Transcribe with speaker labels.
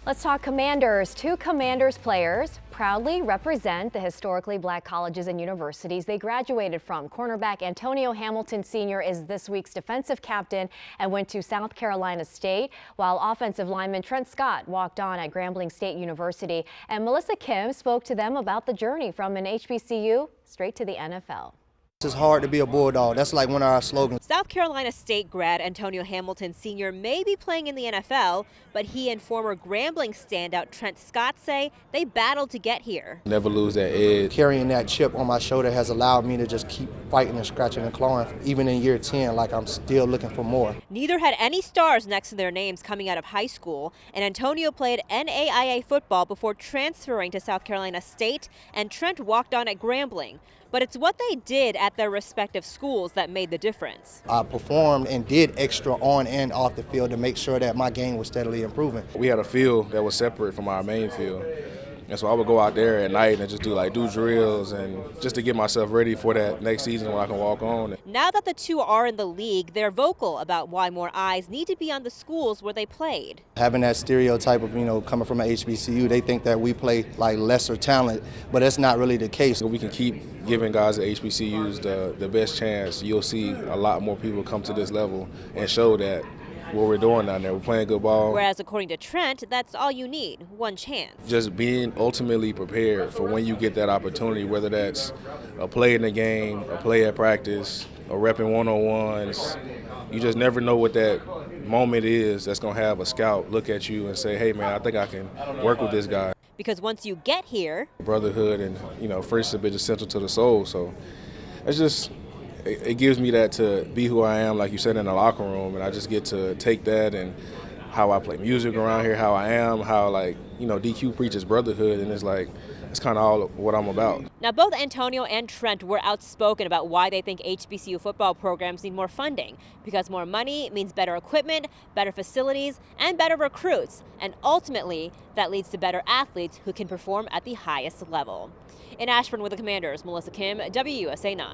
Speaker 1: Let's talk Commanders. Two Commanders players proudly represent the historically black colleges and universities they graduated from. Cornerback Antonio Hamilton Sr. is this week's defensive captain and went to South Carolina State, while offensive lineman Trent Scott walked on at Grambling State University. And Melissa Kim spoke to them about the journey from an HBCU straight to the NFL.
Speaker 2: It's hard to be a Bulldog. That's like one of our slogans.
Speaker 3: South Carolina State grad Antonio Hamilton Sr. may be playing in the NFL, but he and former Grambling standout Trent Scott say they battled to get here.
Speaker 4: Never lose that edge.
Speaker 2: Carrying that chip on my shoulder has allowed me to just keep fighting and scratching and clawing. Even in year 10, like I'm still looking for more.
Speaker 3: Neither had any stars next to their names coming out of high school, and Antonio played NAIA football before transferring to South Carolina State, and Trent walked on at Grambling. But it's what they did at their respective schools that made the difference.
Speaker 2: I performed and did extra on and off the field to make sure that my game was steadily improving.
Speaker 4: We had a field that was separate from our main field. And so I would go out there at night and just do drills and just to get myself ready for that next season when I can walk on.
Speaker 3: Now that the two are in the league, they're vocal about why more eyes need to be on the schools where they played.
Speaker 2: Having that stereotype of, coming from an HBCU, they think that we play like lesser talent, but that's not really the case.
Speaker 4: So we can keep giving guys at HBCUs the best chance. You'll see a lot more people come to this level and show that what we're doing down there. We're playing good ball.
Speaker 3: Whereas according to Trent, that's all you need, one chance.
Speaker 4: Just being ultimately prepared for when you get that opportunity, whether that's a play in the game, a play at practice, or repping one-on-ones. You just never know what that moment is that's going to have a scout look at you and say, hey man, I think I can work with this guy.
Speaker 3: Because once you get here,
Speaker 4: brotherhood and friendship is essential to the soul. So it's just, it gives me that to be who I am, like you said, in the locker room, and I just get to take that and how I play music around here, how I am, how DQ preaches brotherhood, and it's kind of all what I'm about.
Speaker 3: Now both Antonio and Trent were outspoken about why they think HBCU football programs need more funding, because more money means better equipment, better facilities, and better recruits, and ultimately that leads to better athletes who can perform at the highest level. In Ashburn with the Commanders, Melissa Kim, WUSA 9.